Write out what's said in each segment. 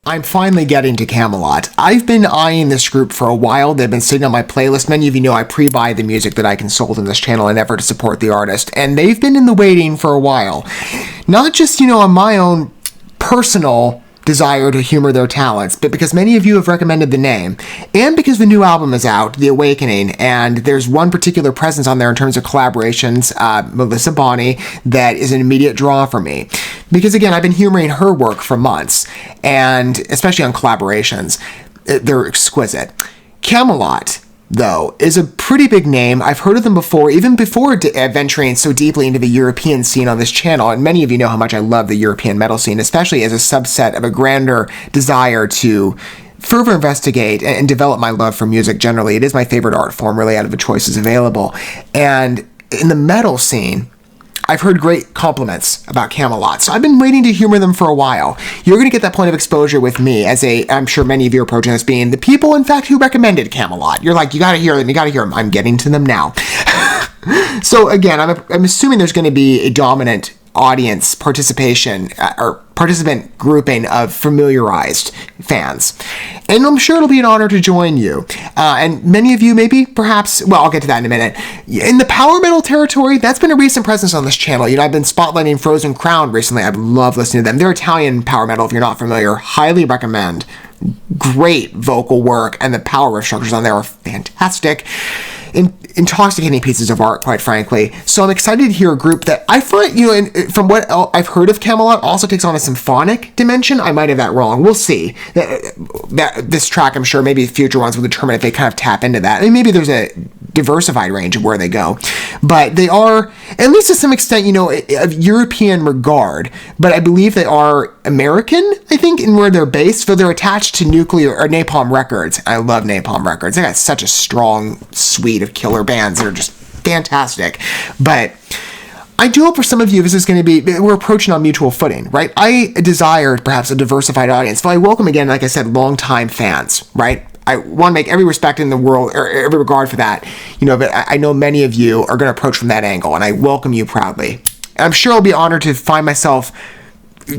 I'm finally getting to Kamelot. I've been eyeing this group for a while. They've been sitting on my playlist. Many of you know I pre-buy the music that I consult in this channel in effort to support the artist, and they've been in the waiting for a while. Not just, on my own personal desire to humor their talents, but because many of you have recommended the name, and because the new album is out, The Awakening, and there's one particular presence on there in terms of collaborations, Melissa Bonney, that is an immediate draw for me. Because again, I've been humoring her work for months, and especially on collaborations, they're exquisite. Kamelot, though, is a pretty big name. I've heard of them before, even before venturing so deeply into the European scene on this channel, and many of you know how much I love the European metal scene, especially as a subset of a grander desire to further investigate and develop my love for music generally. It is my favorite art form, really, out of the choices available. And in the metal scene, I've heard great compliments about Kamelot, so I've been waiting to humor them for a while. You're going to get that point of exposure with me, I'm sure many of you are approaching this being the people, in fact, who recommended Kamelot. You're like, you got to hear them. I'm getting to them now. So again, I'm assuming there's going to be a dominant audience participation or participant grouping of familiarized fans. And I'm sure it'll be an honor to join you. And many of you maybe, perhaps, well, I'll get to that in a minute. In the power metal territory, that's been a recent presence on this channel. I've been spotlighting Frozen Crown recently. I love listening to them. They're Italian power metal, if you're not familiar. Highly recommend. Great vocal work, and the power riff structures on there are fantastic. Intoxicating pieces of art, quite frankly. So I'm excited to hear a group that I find, from what I've heard of Kamelot, also takes on a symphonic dimension. I might have that wrong. We'll see. That this track, I'm sure, maybe future ones will determine if they kind of tap into that. And maybe there's a diversified range of where they go. But they are, at least to some extent, of European regard. But I believe they are American, I think, in where they're based. So they're attached to Napalm Records. I love Napalm Records. They got such a strong suite of killer bands that are just fantastic. But I do hope for some of you this is going to be, we're approaching on mutual footing, right? I desire perhaps a diversified audience, but I welcome, again, like I said, longtime fans, right? I want to make every respect in the world, or every regard for that, but I know many of you are going to approach from that angle, and I welcome you proudly. And I'm sure I'll be honored to find myself,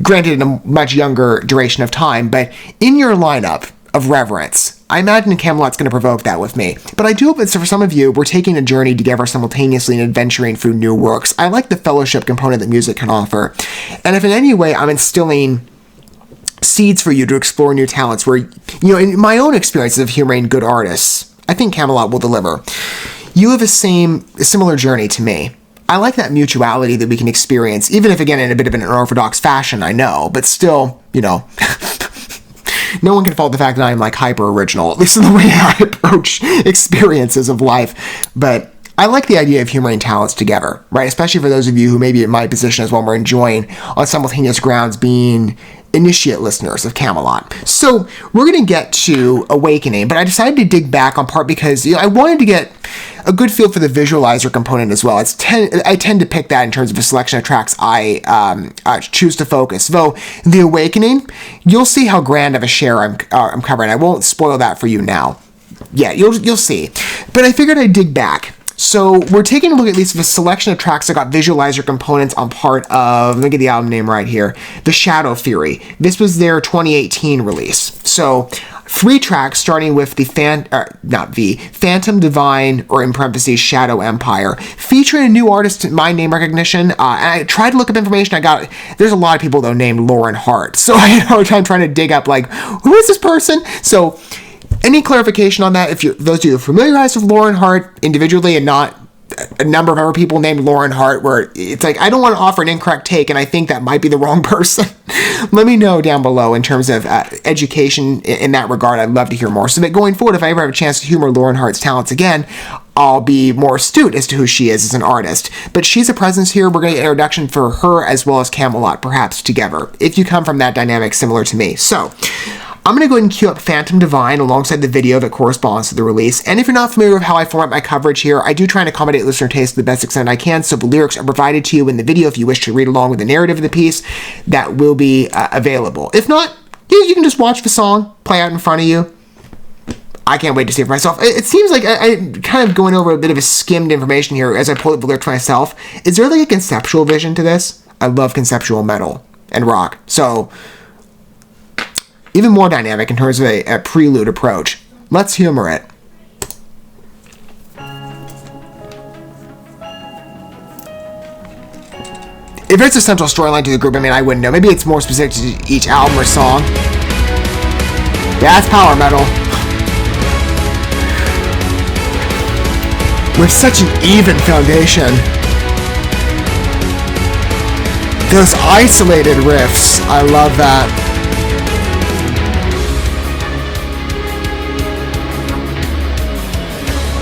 granted in a much younger duration of time, but in your lineup of reverence. I imagine Kamelot's going to provoke that with me. But I do hope that for some of you, we're taking a journey together simultaneously and adventuring through new works. I like the fellowship component that music can offer. And if in any way I'm instilling seeds for you to explore new talents where, in my own experiences of humoring good artists, I think Kamelot will deliver. You have a similar journey to me. I like that mutuality that we can experience, even if, again, in a bit of an unorthodox fashion, I know, but still, no one can fault the fact that I'm hyper original, at least in the way I approach experiences of life. But I like the idea of humoring talents together, right? Especially for those of you who maybe in my position as one we're enjoying on simultaneous grounds being initiate listeners of Kamelot. So we're going to get to Awakening, but I decided to dig back on part because I wanted to get a good feel for the visualizer component as well. I tend to pick that in terms of a selection of tracks I choose to focus. Though The Awakening, you'll see how grand of a share I'm covering. I won't spoil that for you now. Yeah, you'll see. But I figured I'd dig back. So we're taking a look at least of a selection of tracks that got visualizer components on part of, let me get the album name right here, The Shadow Theory. This was their 2018 release. So 3 tracks starting with the Phantom Divine, or in parentheses, Shadow Empire, featuring a new artist, my name recognition. And I tried to look up information. There's a lot of people though named Lauren Hart. So I had a hard time trying to dig up who is this person? So any clarification on that, if those of you who are familiarized with Lauren Hart individually and not a number of other people named Lauren Hart, where it's I don't want to offer an incorrect take, and I think that might be the wrong person. Let me know down below in terms of education in that regard. I'd love to hear more. So that going forward, if I ever have a chance to humor Lauren Hart's talents again, I'll be more astute as to who she is as an artist. But she's a presence here. We're going to get an introduction for her as well as Kamelot, perhaps together, if you come from that dynamic similar to me. So I'm going to go ahead and queue up Phantom Divine alongside the video that corresponds to the release. And if you're not familiar with how I format my coverage here, I do try and accommodate listener taste to the best extent I can, so the lyrics are provided to you in the video if you wish to read along with the narrative of the piece. That will be available. If not, you can just watch the song play out in front of you. I can't wait to see it for myself. It seems like I'm kind of going over a bit of a skimmed information here as I pull up the lyrics myself. Is there a conceptual vision to this? I love conceptual metal. and rock. So even more dynamic in terms of a prelude approach. Let's humor it. If there's a central storyline to the group, I mean, I wouldn't know. Maybe it's more specific to each album or song. Yeah, it's power metal. With such an even foundation. Those isolated riffs, I love that.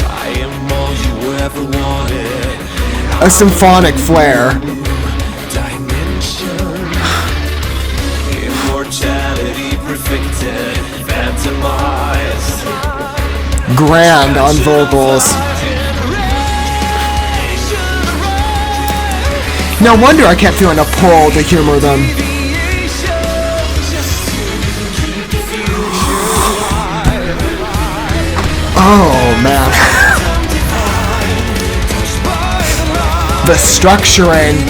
I am all you ever wanted. A symphonic flair. Dimension. Immortality perfected. Phantomized. Grand on vocals. No wonder I kept feeling a pull to humor them. Oh, man. The structuring.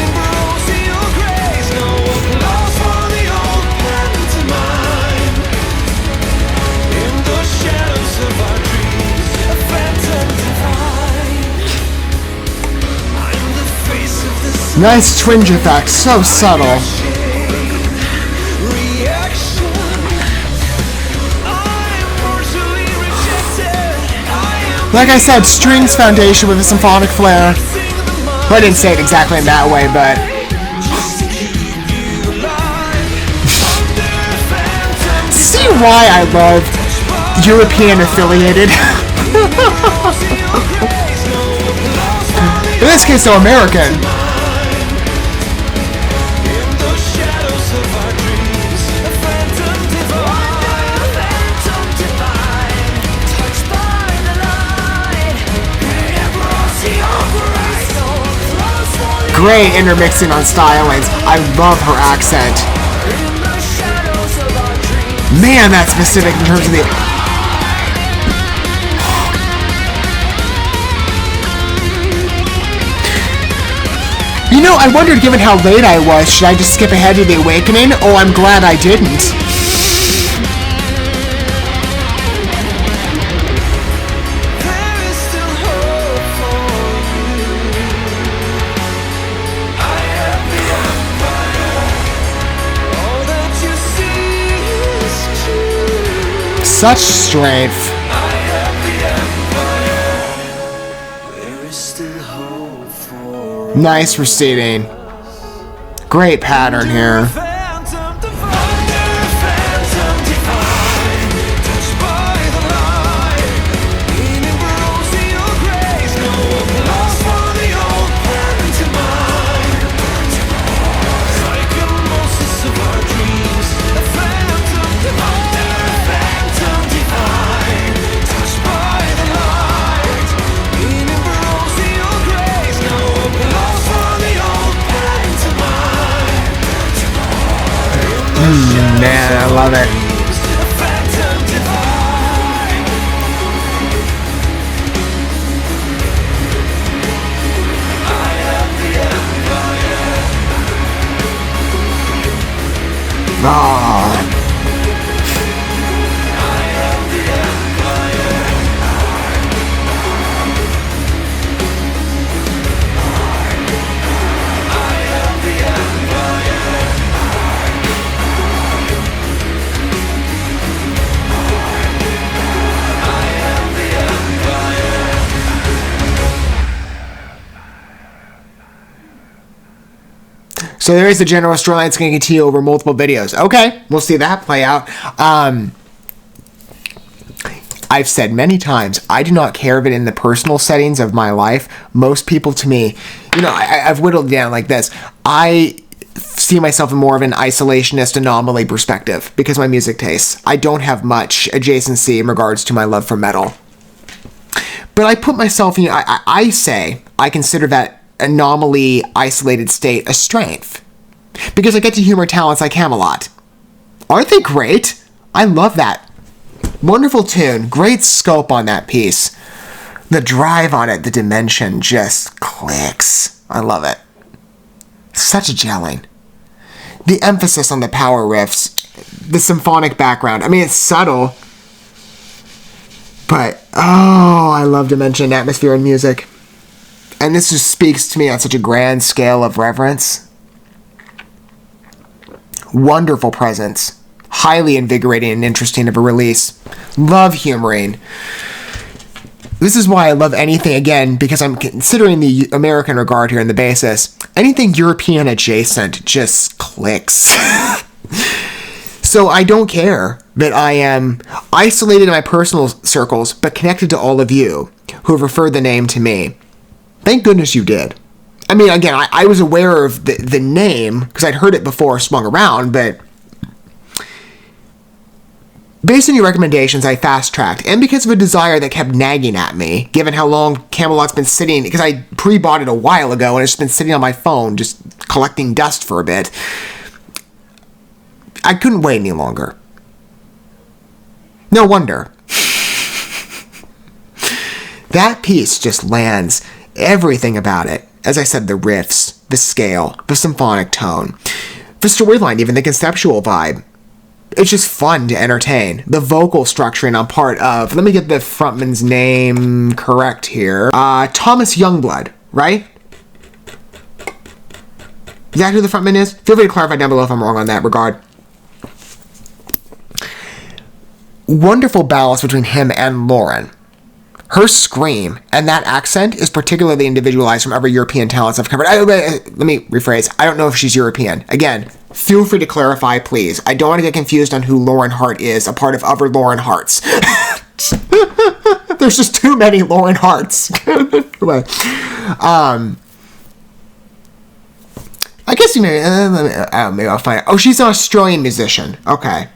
Nice twinge effect, so subtle. Like I said, strings foundation with a symphonic flair. Well, I didn't say it exactly in that way, but... See why I love European affiliated? In this case, though, American. Great intermixing on stylings. I love her accent. Man, that's specific in terms of the... You know, I wondered, given how late I was, should I just skip ahead to the awakening? Oh, I'm glad I didn't. Such strength. Nice receding. Great pattern here. Man, I love it. Ah. So there is the general storyline. It's going to continue over multiple videos. Okay, we'll see that play out. I've said many times, I do not care if it in the personal settings of my life. Most people, to me, you know, I've whittled it down like this. I see myself in more of an isolationist anomaly perspective because of my music tastes. I don't have much adjacency in regards to my love for metal. But I put myself, you know, I say I consider that anomaly isolated state a strength because I get to humor talents like Kamelot. Aren't they great? I love that. Wonderful tune, great scope on that piece. The drive on it, the dimension just clicks. I love it. Such a gelling. the emphasis on the power riffs, the symphonic background. I mean, it's subtle, but, oh, I love dimension, atmosphere, and music. And this just speaks to me on such a grand scale of reverence. Wonderful presence. Highly invigorating and interesting of a release. Love humoring. This is why I love anything, again, because I'm considering the American regard here in the basis. Anything European adjacent just clicks. So I don't care that I am isolated in my personal circles, but connected to all of you who have referred the name to me. Thank goodness you did. I mean, again, I was aware of the name because I'd heard it before swung around, but based on your recommendations, I fast-tracked, and because of a desire that kept nagging at me, given how long Kamelot's been sitting, because I pre-bought it a while ago, and it's been sitting on my phone, just collecting dust for a bit, I couldn't wait any longer. No wonder. That piece just lands everything about it. As I said, the riffs, the scale, the symphonic tone, the storyline, even the conceptual vibe. It's just fun to entertain. The vocal structuring on part of, let me get the frontman's name correct here, Thomas Youngblood, right? Is that who the frontman is? Feel free to clarify down below if I'm wrong on that regard. Wonderful balance between him and Lauren. Her scream and that accent is particularly individualized from other European talents I've covered. Let me rephrase. I don't know if she's European. Again, feel free to clarify, please. I don't want to get confused on who Lauren Hart is, a part of other Lauren Harts. There's just too many Lauren Harts. I guess you maybe I'll find out. Oh, she's an Australian musician. Okay.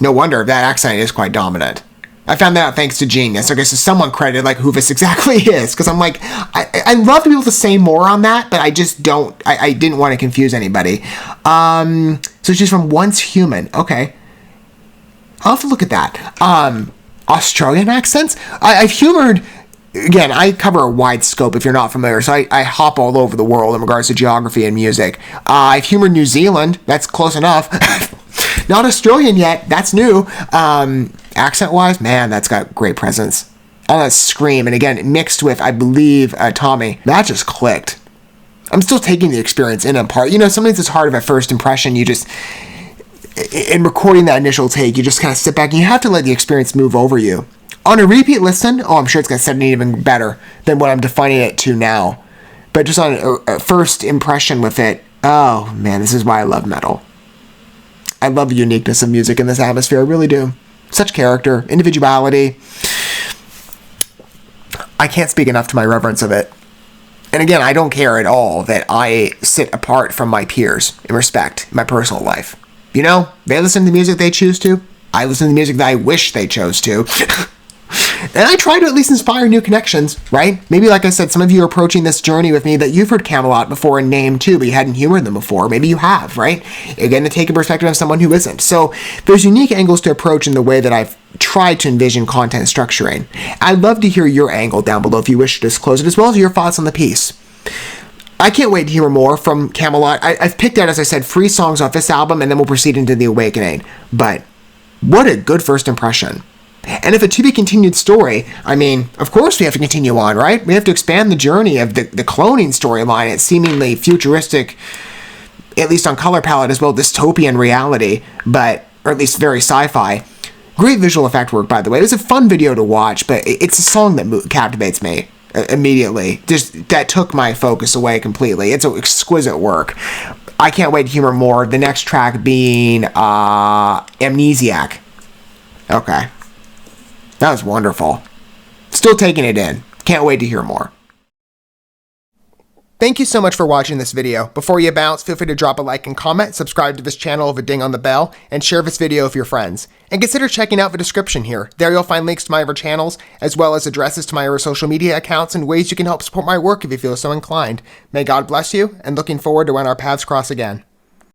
No wonder that accent is quite dominant. I found that out thanks to Genius. Okay, so someone credited like who this exactly is, because I'm like, I'd love to be able to say more on that, but I just don't. I didn't want to confuse anybody. So she's from Once Human. Okay, I'll have to look at that. Australian accents. I've humored. Again, I cover a wide scope if you're not familiar, so I hop all over the world in regards to geography and music. I've humored New Zealand. That's close enough. Not Australian yet. That's new. Accent-wise, man, that's got great presence. All that scream, and again, mixed with, I believe, Tommy. That just clicked. I'm still taking the experience in part. You know, sometimes it's hard of a first impression. You just, in recording that initial take, you just kind of sit back and you have to let the experience move over you. On a repeat listen, I'm sure it's going to set it even better than what I'm defining it to now. But just on a first impression with it, oh, man, this is why I love metal. I love the uniqueness of music in this atmosphere. I really do. Such character, individuality. I can't speak enough to my reverence of it. And again, I don't care at all that I sit apart from my peers in respect in my personal life. You know, they listen to the music they choose to. I listen to the music that I wish they chose to. And I try to at least inspire new connections, right? Maybe, like I said, some of you are approaching this journey with me that you've heard Kamelot before in name too, but you hadn't humored them before. Maybe you have, right? Again, to take a perspective of someone who isn't. So there's unique angles to approach in the way that I've tried to envision content structuring. I'd love to hear your angle down below if you wish to disclose it, as well as your thoughts on the piece. I can't wait to hear more from Kamelot. I've picked out, as I said, 3 songs off this album, and then we'll proceed into The Awakening. But what a good first impression. And if a to-be-continued story, I mean, of course we have to continue on, right? We have to expand the journey of the cloning storyline at seemingly futuristic, at least on color palette as well, dystopian reality, but, or at least very sci-fi. Great visual effect work, by the way. It was a fun video to watch, but it's a song that captivates me immediately. Just, that took my focus away completely. It's exquisite work. I can't wait to hear more. The next track being Amnesiac. Okay. That was wonderful. Still taking it in. Can't wait to hear more. Thank you so much for watching this video. Before you bounce, feel free to drop a like and comment, subscribe to this channel with a ding on the bell, and share this video with your friends. And consider checking out the description here. There you'll find links to my other channels, as well as addresses to my other social media accounts and ways you can help support my work if you feel so inclined. May God bless you, and looking forward to when our paths cross again.